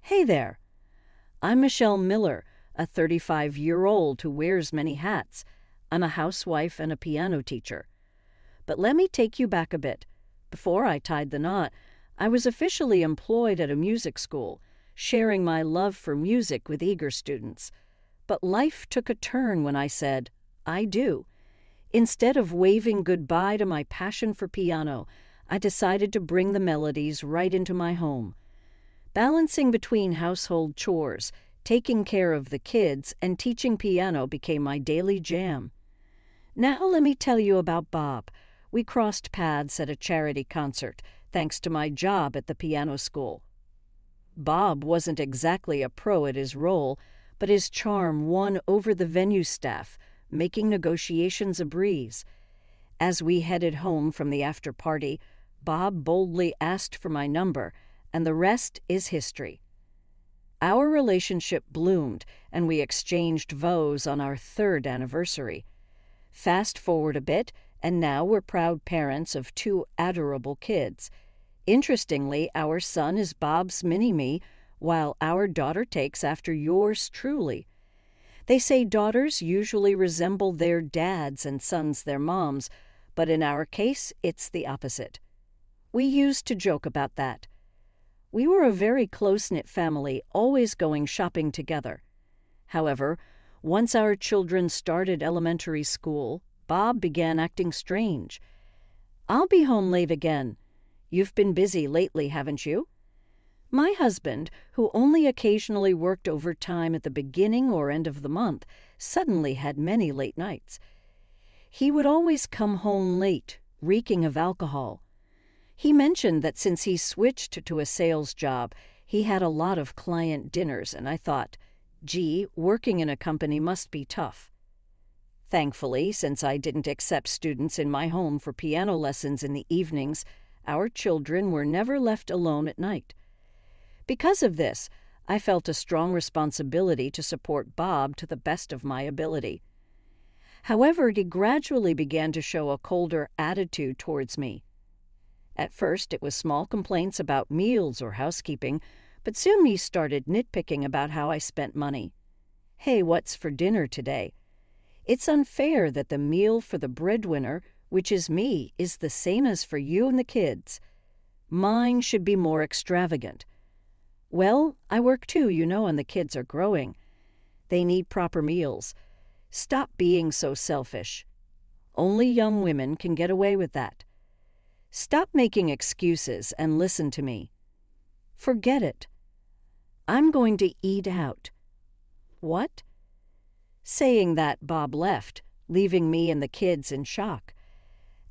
Hey there, I'm Michelle Miller, a 35-year-old who wears many hats. I'm a housewife and a piano teacher. But let me take you back a bit. Before I tied the knot, I was officially employed at a music school, sharing my love for music with eager students. But life took a turn when I said, I do. Instead of waving goodbye to my passion for piano, I decided to bring the melodies right into my home. Balancing between household chores, taking care of the kids, and teaching piano became my daily jam. Now let me tell you about Bob. We crossed paths at a charity concert, thanks to my job at the piano school. Bob wasn't exactly a pro at his role, but his charm won over the venue staff, making negotiations a breeze. As we headed home from the after-party, Bob boldly asked for my number, and the rest is history. Our relationship bloomed, and we exchanged vows on our 3rd anniversary. Fast forward a bit, and now we're proud parents of 2 adorable kids. Interestingly, our son is Bob's mini-me, while our daughter takes after yours truly. They say daughters usually resemble their dads and sons their moms, but in our case, it's the opposite. We used to joke about that. We were a very close-knit family, always going shopping together. However, once our children started elementary school, Bob began acting strange. I'll be home late again. You've been busy lately, haven't you? My husband, who only occasionally worked overtime at the beginning or end of the month, suddenly had many late nights. He would always come home late, reeking of alcohol. He mentioned that since he switched to a sales job, he had a lot of client dinners, and I thought, gee, working in a company must be tough. Thankfully, since I didn't accept students in my home for piano lessons in the evenings, our children were never left alone at night. Because of this, I felt a strong responsibility to support Bob to the best of my ability. However, he gradually began to show a colder attitude towards me. At first, it was small complaints about meals or housekeeping, but soon he started nitpicking about how I spent money. Hey, what's for dinner today? It's unfair that the meal for the breadwinner, which is me, is the same as for you and the kids. Mine should be more extravagant. Well, I work too, and the kids are growing. They need proper meals. Stop being so selfish. Only young women can get away with that. Stop making excuses and listen to me. Forget it. I'm going to eat out. What? Saying that, Bob left, leaving me and the kids in shock.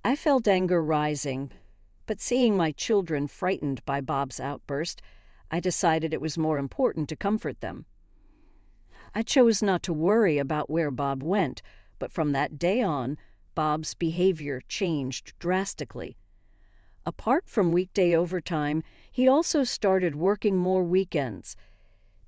I felt anger rising, but seeing my children frightened by Bob's outburst, I decided it was more important to comfort them. I chose not to worry about where Bob went, but from that day on, Bob's behavior changed drastically. Apart from weekday overtime, he also started working more weekends.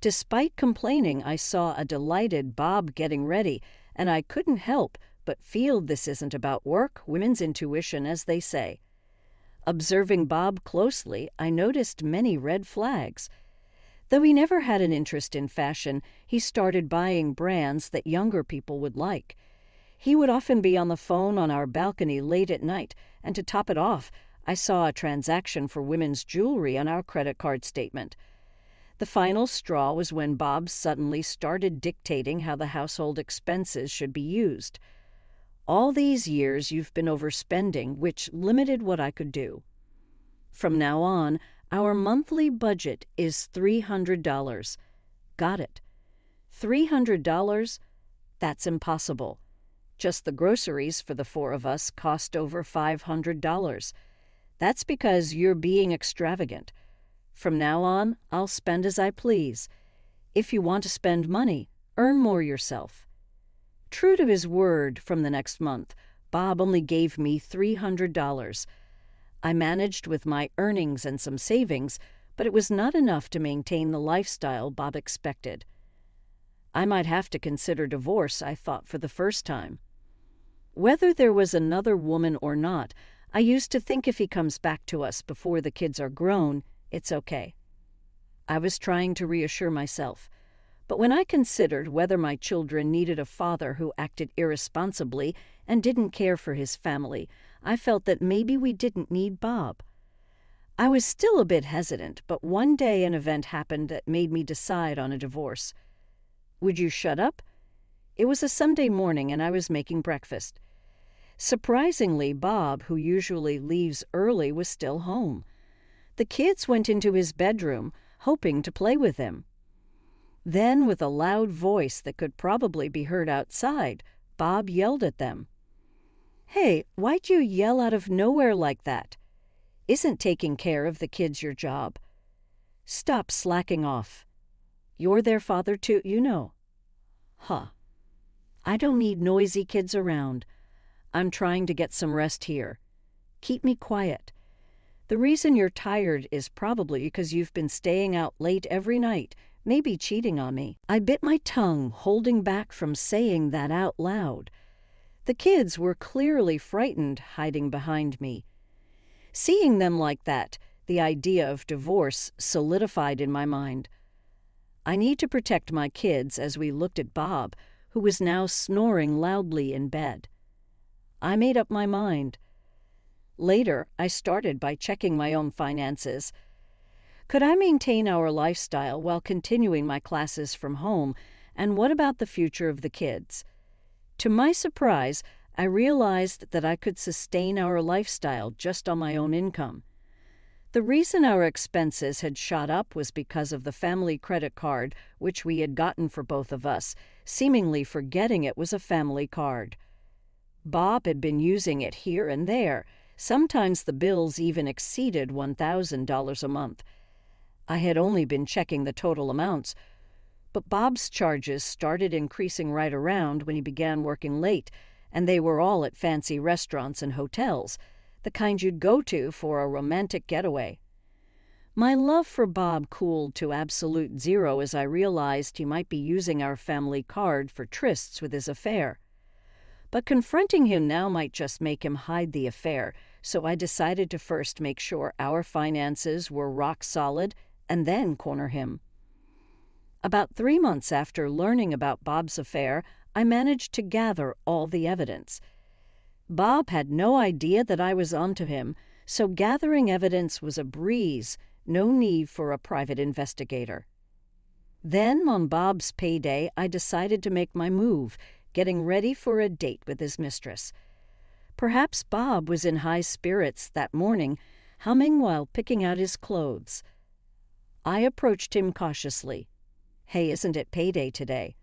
Despite complaining, I saw a delighted Bob getting ready, and I couldn't help but feel this isn't about work, women's intuition, as they say. Observing Bob closely, I noticed many red flags. Though he never had an interest in fashion, he started buying brands that younger people would like. He would often be on the phone on our balcony late at night, and to top it off, I saw a transaction for women's jewelry on our credit card statement. The final straw was when Bob suddenly started dictating how the household expenses should be used. All these years you've been overspending, which limited what I could do. From now on, our monthly budget is $300. Got it. $300? That's impossible. Just the groceries for the 4 of us cost over $500. That's because you're being extravagant. From now on, I'll spend as I please. If you want to spend money, earn more yourself. True to his word, from the next month, Bob only gave me $300. I managed with my earnings and some savings, but it was not enough to maintain the lifestyle Bob expected. I might have to consider divorce, I thought for the first time. Whether there was another woman or not, I used to think if he comes back to us before the kids are grown, it's okay. I was trying to reassure myself. But when I considered whether my children needed a father who acted irresponsibly and didn't care for his family, I felt that maybe we didn't need Bob. I was still a bit hesitant, but one day an event happened that made me decide on a divorce. Would you shut up? It was a Sunday morning and I was making breakfast. Surprisingly, Bob, who usually leaves early, was still home. The kids went into his bedroom, hoping to play with him. Then, with a loud voice that could probably be heard outside, Bob yelled at them. "Hey, why'd you yell out of nowhere like that? Isn't taking care of the kids your job? Stop slacking off. You're their father too, you know." Huh. I don't need noisy kids around. I'm trying to get some rest here. Keep me quiet. The reason you're tired is probably because you've been staying out late every night, maybe cheating on me. I bit my tongue, holding back from saying that out loud. The kids were clearly frightened, hiding behind me. Seeing them like that, the idea of divorce solidified in my mind. I need to protect my kids as we looked at Bob, who was now snoring loudly in bed. I made up my mind. Later, I started by checking my own finances. Could I maintain our lifestyle while continuing my classes from home, and what about the future of the kids? To my surprise, I realized that I could sustain our lifestyle just on my own income. The reason our expenses had shot up was because of the family credit card, which we had gotten for both of us, seemingly forgetting it was a family card. Bob had been using it here and there. Sometimes the bills even exceeded $1,000 a month. I had only been checking the total amounts, but Bob's charges started increasing right around when he began working late, and they were all at fancy restaurants and hotels, the kind you'd go to for a romantic getaway. My love for Bob cooled to absolute zero as I realized he might be using our family card for trysts with his affair. But confronting him now might just make him hide the affair, so I decided to first make sure our finances were rock solid and then corner him. About 3 months after learning about Bob's affair, I managed to gather all the evidence. Bob had no idea that I was onto him, so gathering evidence was a breeze, no need for a private investigator. Then, on Bob's payday, I decided to make my move, getting ready for a date with his mistress. Perhaps Bob was in high spirits that morning, humming while picking out his clothes. I approached him cautiously. "Hey, isn't it payday today?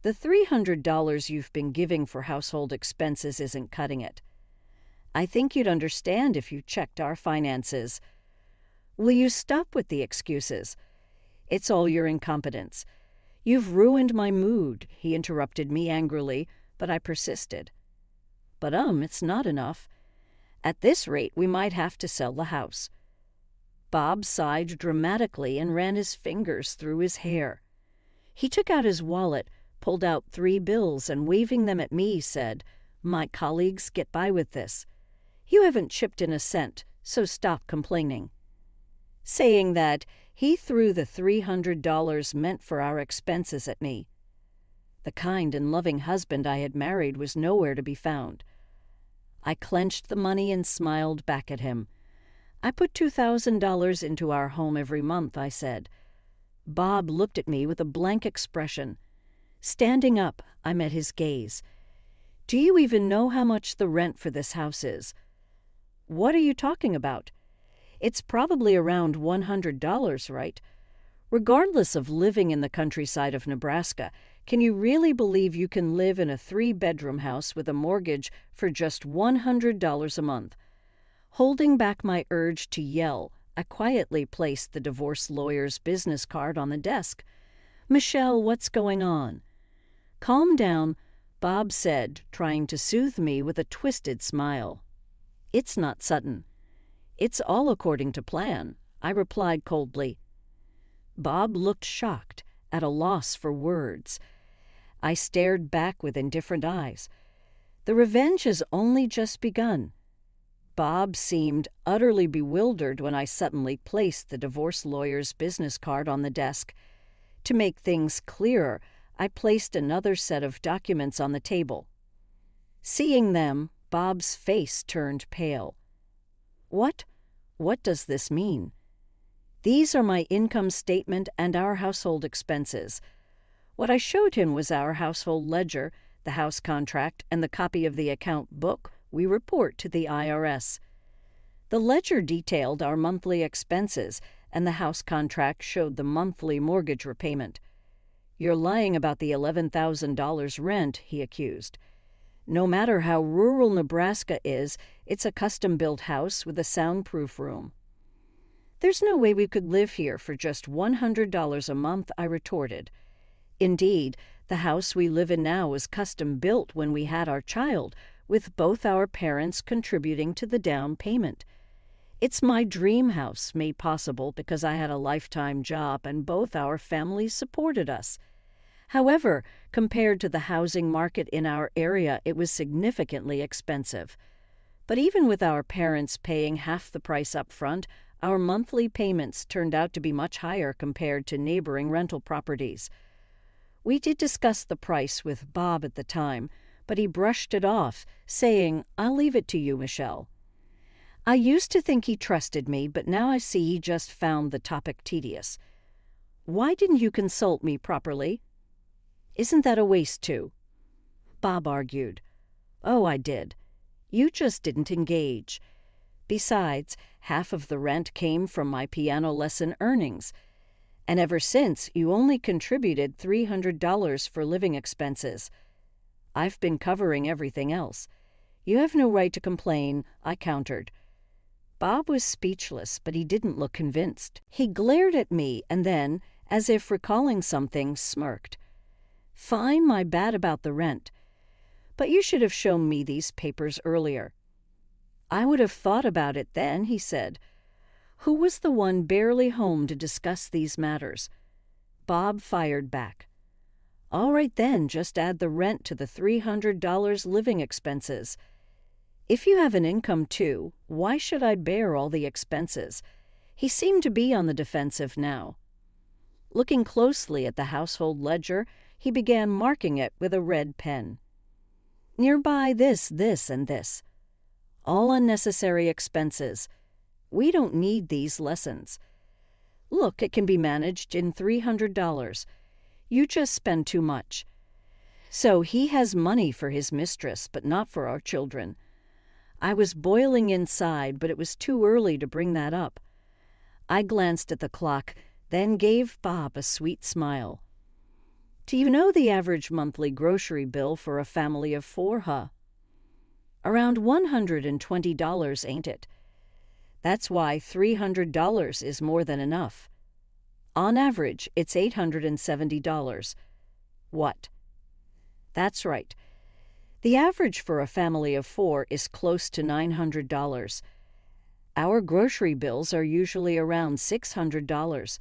The $300 you've been giving for household expenses isn't cutting it. I think you'd understand if you checked our finances." "Will you stop with the excuses? It's all your incompetence. You've ruined my mood," he interrupted me angrily, but I persisted. "But it's not enough. At this rate, we might have to sell the house." Bob sighed dramatically and ran his fingers through his hair. He took out his wallet, pulled out 3 bills, and waving them at me, said, "My colleagues get by with this. You haven't chipped in a cent, so stop complaining." Saying that, he threw the $300 meant for our expenses at me. The kind and loving husband I had married was nowhere to be found. I clenched the money and smiled back at him. "I put $2,000 into our home every month," I said. Bob looked at me with a blank expression. Standing up, I met his gaze. "Do you even know how much the rent for this house is?" "What are you talking about? It's probably around $100, right? Regardless of living in the countryside of Nebraska, can you really believe you can live in a 3-bedroom house with a mortgage for just $100 a month?" Holding back my urge to yell, I quietly placed the divorce lawyer's business card on the desk. "Michelle, what's going on?" "Calm down," Bob said, trying to soothe me with a twisted smile. "It's not sudden. It's all according to plan," I replied coldly. Bob looked shocked, at a loss for words. I stared back with indifferent eyes. The revenge has only just begun. Bob seemed utterly bewildered when I suddenly placed the divorce lawyer's business card on the desk. To make things clearer, I placed another set of documents on the table. Seeing them, Bob's face turned pale. What does this mean? These are my income statement and our household expenses. What I showed him was our household ledger, the house contract, and the copy of the account book we report to the IRS. The ledger detailed our monthly expenses, and the house contract showed the monthly mortgage repayment. "You're lying about the $11,000 rent," he accused. "No matter how rural Nebraska is, it's a custom-built house with a soundproof room." "There's no way we could live here for just $100 a month," I retorted. "Indeed, the house we live in now was custom-built when we had our child, with both our parents contributing to the down payment. It's my dream house, made possible because I had a lifetime job and both our families supported us. However, compared to the housing market in our area, it was significantly expensive. But even with our parents paying half the price up front, our monthly payments turned out to be much higher compared to neighboring rental properties." We did discuss the price with Bob at the time, but he brushed it off, saying, "I'll leave it to you, Michelle." I used to think he trusted me, but now I see he just found the topic tedious. "Why didn't you consult me properly?" "Isn't that a waste too?" Bob argued. "Oh, I did. You just didn't engage. Besides, half of the rent came from my piano lesson earnings. And ever since, you only contributed $300 for living expenses. I've been covering everything else. You have no right to complain," I countered. Bob was speechless, but he didn't look convinced. He glared at me and then, as if recalling something, smirked. "Fine, my bad about the rent. But you should have shown me these papers earlier." "I would have thought about it then," he said. Who was the one barely home to discuss these matters? Bob fired back. "All right then, just add the rent to the $300 living expenses. If you have an income too, why should I bear all the expenses?" He seemed to be on the defensive now. Looking closely at the household ledger, he began marking it with a red pen. "Nearby this, and this. All unnecessary expenses. We don't need these lessons. Look, it can be managed in $300. You just spend too much." So he has money for his mistress, but not for our children. I was boiling inside, but it was too early to bring that up. I glanced at the clock, then gave Bob a sweet smile. "Do you know the average monthly grocery bill for a family of 4, huh? Around $120, ain't it? That's why $300 is more than enough. On average, it's $870. What? That's right. The average for a family of 4 is close to $900. Our grocery bills are usually around $600.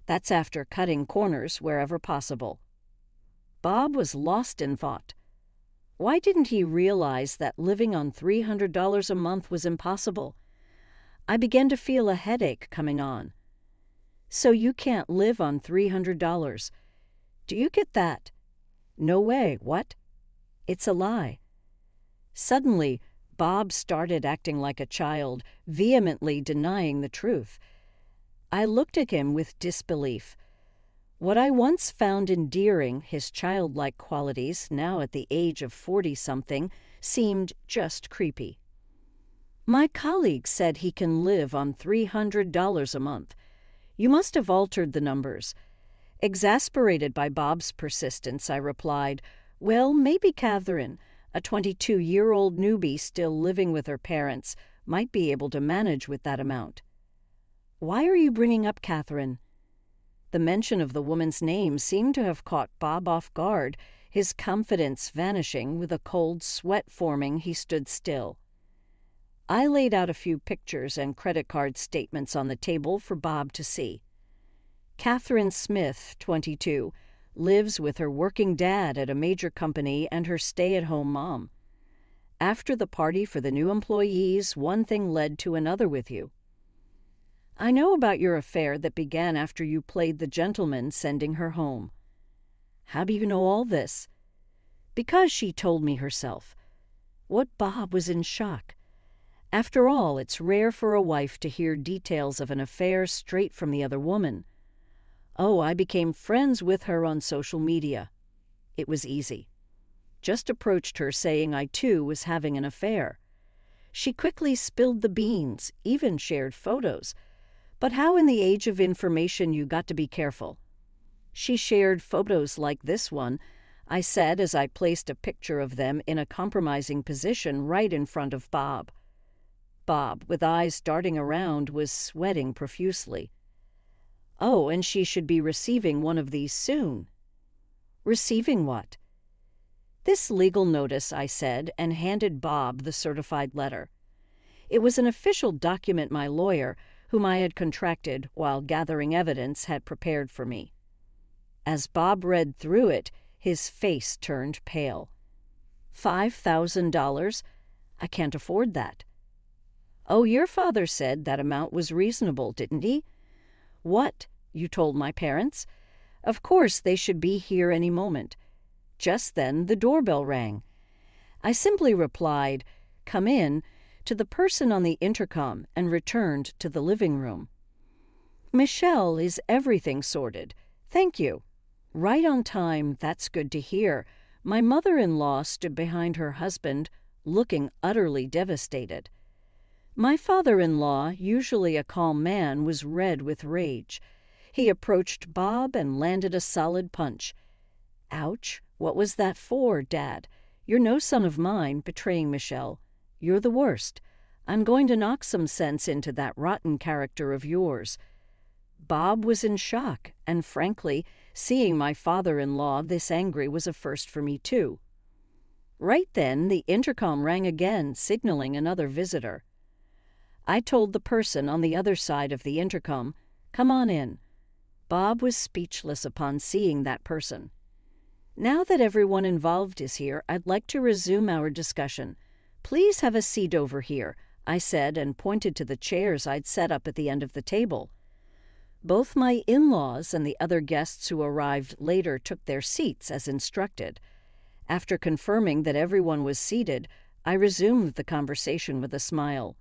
That's after cutting corners wherever possible." Bob was lost in thought. Why didn't he realize that living on $300 a month was impossible? I began to feel a headache coming on. "So you can't live on $300. Do you get that?" "No way. What?" "It's a lie." Suddenly, Bob started acting like a child, vehemently denying the truth. I looked at him with disbelief. What I once found endearing, his childlike qualities, now at the age of 40-something, seemed just creepy. "My colleague said he can live on $300 a month. You must have altered the numbers." Exasperated by Bob's persistence, I replied, "Well, maybe Catherine, a 22-year-old newbie still living with her parents, might be able to manage with that amount." "Why are you bringing up Catherine?" The mention of the woman's name seemed to have caught Bob off guard. His confidence vanishing, with a cold sweat forming, he stood still. I laid out a few pictures and credit card statements on the table for Bob to see. Catherine Smith, 22, lives with her working dad at a major company and her stay-at-home mom. After the party for the new employees, one thing led to another with you. I know about your affair that began after you played the gentleman sending her home. How do you know all this? Because she told me herself. What Bob was in shock. After all, it's rare for a wife to hear details of an affair straight from the other woman. Oh, I became friends with her on social media. It was easy. Just approached her saying I too was having an affair. She quickly spilled the beans, even shared photos. But how in the age of information you got to be careful. She shared photos like this one, I said as I placed a picture of them in a compromising position right in front of Bob. Bob, with eyes darting around, was sweating profusely. Oh, and she should be receiving one of these soon. Receiving what? This legal notice, I said, and handed Bob the certified letter. It was an official document my lawyer, whom I had contracted while gathering evidence, had prepared for me. As Bob read through it, his face turned pale. $5,000? I can't afford that. Oh, your father said that amount was reasonable, didn't he? What? You told my parents? Of course, they should be here any moment. Just then the doorbell rang. I simply replied, "Come in," to the person on the intercom and returned to the living room. Michelle, is everything sorted? Thank you. Right on time, that's good to hear. My mother-in-law stood behind her husband, looking utterly devastated. My father-in-law, usually a calm man, was red with rage. He approached Bob and landed a solid punch. Ouch, what was that for, Dad? You're no son of mine, betraying Michelle. You're the worst. I'm going to knock some sense into that rotten character of yours. Bob was in shock, and frankly, seeing my father-in-law this angry was a first for me too. Right then, the intercom rang again, signaling another visitor. I told the person on the other side of the intercom, "Come on in." Bob was speechless upon seeing that person. Now that everyone involved is here, I'd like to resume our discussion. Please have a seat over here, I said, and pointed to the chairs I'd set up at the end of the table. Both my in-laws and the other guests who arrived later took their seats as instructed. After confirming that everyone was seated, I resumed the conversation with a smile.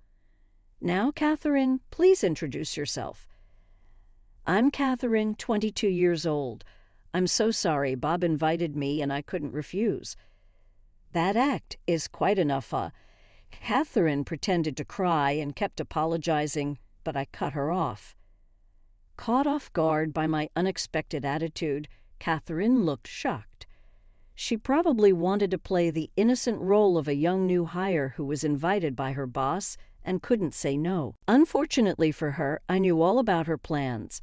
Now, Catherine, please introduce yourself. I'm Catherine, 22 years old. I'm so sorry Bob invited me and I couldn't refuse. That act is quite enough. Catherine pretended to cry and kept apologizing, but I cut her off. Caught off guard by my unexpected attitude, Catherine looked shocked. She probably wanted to play the innocent role of a young new hire who was invited by her boss and couldn't say no. Unfortunately for her, I knew all about her plans.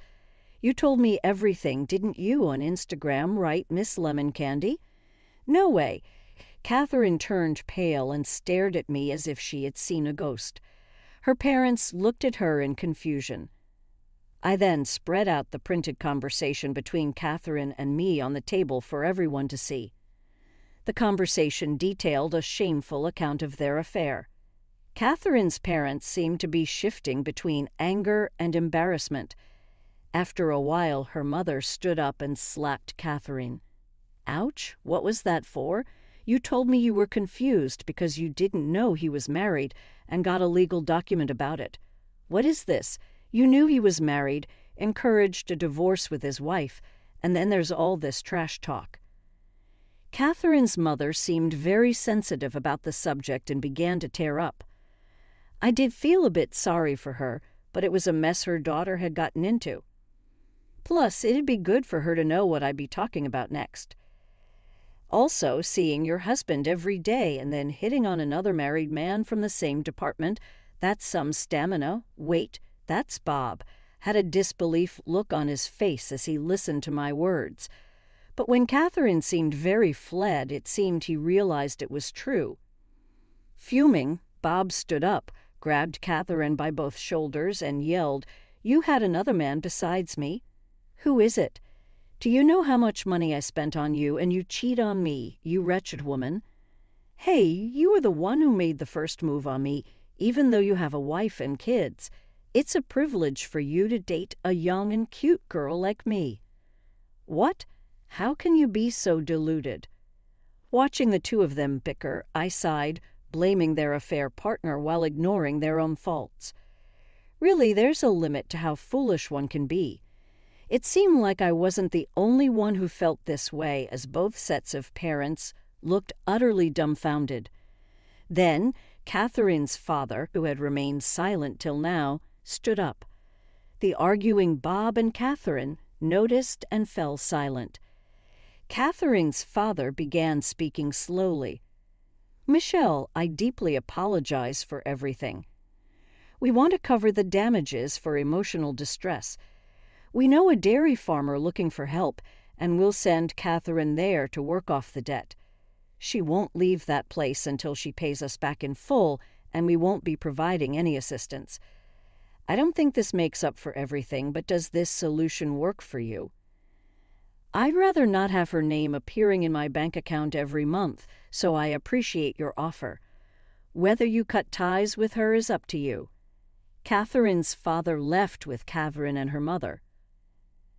You told me everything, didn't you, on Instagram, right, Miss Lemon Candy? No way. Catherine turned pale and stared at me as if she had seen a ghost. Her parents looked at her in confusion. I then spread out the printed conversation between Catherine and me on the table for everyone to see. The conversation detailed a shameful account of their affair. Catherine's parents seemed to be shifting between anger and embarrassment. After a while, her mother stood up and slapped Catherine. Ouch, what was that for? You told me you were confused because you didn't know he was married and got a legal document about it. What is this? You knew he was married, encouraged a divorce with his wife, and then there's all this trash talk. Catherine's mother seemed very sensitive about the subject and began to tear up. I did feel a bit sorry for her, but it was a mess her daughter had gotten into. Plus, it'd be good for her to know what I'd be talking about next. Also, seeing your husband every day and then hitting on another married man from the same department, that's some stamina. Wait, that's Bob. Had a disbelief look on his face as he listened to my words. But when Catherine seemed very fled, it seemed he realized it was true. Fuming, Bob stood up, grabbed Catherine by both shoulders, and yelled, "You had another man besides me. Who is it? Do you know how much money I spent on you, and you cheat on me, you wretched woman?" Hey, you were the one who made the first move on me, even though you have a wife and kids. It's a privilege for you to date a young and cute girl like me. What? How can you be so deluded? Watching the two of them bicker, I sighed, blaming their affair partner while ignoring their own faults. Really, there's a limit to how foolish one can be. It seemed like I wasn't the only one who felt this way, as both sets of parents looked utterly dumbfounded. Then, Catherine's father, who had remained silent till now, stood up. The arguing Bob and Catherine noticed and fell silent. Catherine's father began speaking slowly. "Michelle, I deeply apologize for everything. We want to cover the damages for emotional distress. We know a dairy farmer looking for help, and we'll send Catherine there to work off the debt. She won't leave that place until she pays us back in full, and we won't be providing any assistance. I don't think this makes up for everything, but does this solution work for you? I'd rather not have her name appearing in my bank account every month, so I appreciate your offer. Whether you cut ties with her is up to you." Catherine's father left with Catherine and her mother.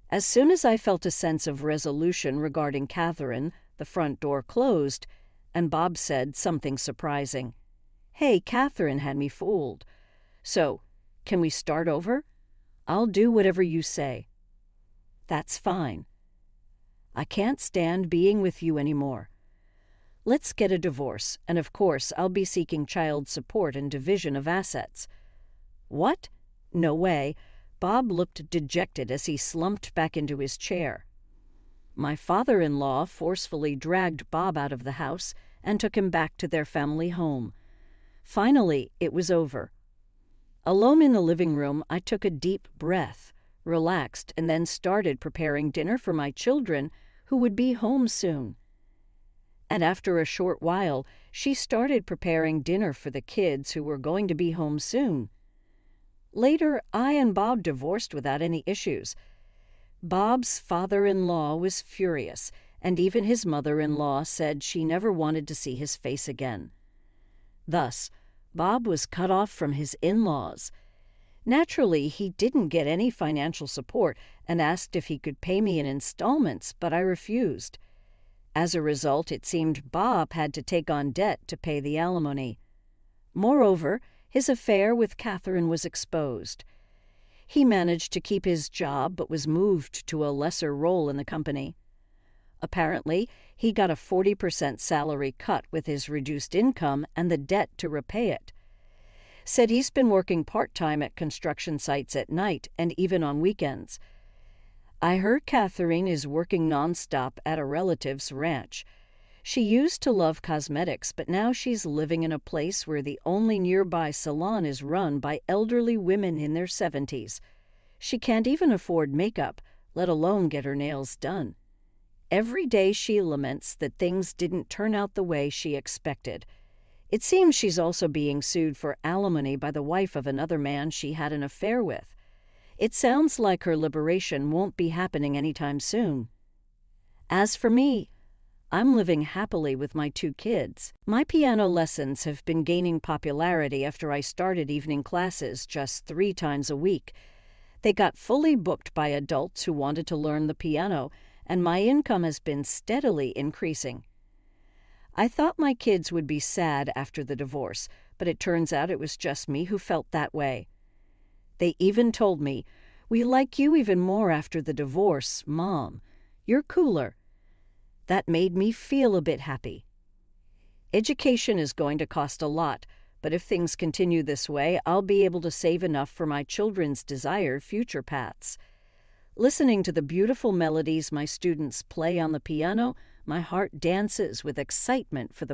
As soon as I felt a sense of resolution regarding Catherine, the front door closed, and Bob said something surprising. "Hey, Catherine had me fooled. So, can we start over? I'll do whatever you say." "That's fine. I can't stand being with you anymore. Let's get a divorce, and of course I'll be seeking child support and division of assets." "What? No way." Bob looked dejected as he slumped back into his chair. My father-in-law forcefully dragged Bob out of the house and took him back to their family home. Finally, it was over. Alone in the living room, I took a deep breath, relaxed, and then started preparing dinner for my children, who would be home soon. And after a short while, she started preparing dinner for the kids who were going to be home soon. Later, I and Bob divorced without any issues. Bob's father-in-law was furious, and even his mother-in-law said she never wanted to see his face again. Thus, Bob was cut off from his in-laws. Naturally, he didn't get any financial support and asked if he could pay me in installments, but I refused. As a result, it seemed Bob had to take on debt to pay the alimony. Moreover, his affair with Catherine was exposed. He managed to keep his job but was moved to a lesser role in the company. Apparently, he got a 40% salary cut with his reduced income and the debt to repay it. Said he's been working part-time at construction sites at night and even on weekends. I heard Catherine is working nonstop at a relative's ranch. She used to love cosmetics, but now she's living in a place where the only nearby salon is run by elderly women in their 70s. She can't even afford makeup, let alone get her nails done. Every day she laments that things didn't turn out the way she expected. It seems she's also being sued for alimony by the wife of another man she had an affair with. It sounds like her liberation won't be happening anytime soon. As for me, I'm living happily with my 2 kids. My piano lessons have been gaining popularity after I started evening classes just 3 times a week. They got fully booked by adults who wanted to learn the piano, and my income has been steadily increasing. I thought my kids would be sad after the divorce, but it turns out it was just me who felt that way. They even told me, "We like you even more after the divorce, Mom. You're cooler." That made me feel a bit happy. Education is going to cost a lot, but if things continue this way, I'll be able to save enough for my children's desired future paths. Listening to the beautiful melodies my students play on the piano, my heart dances with excitement for the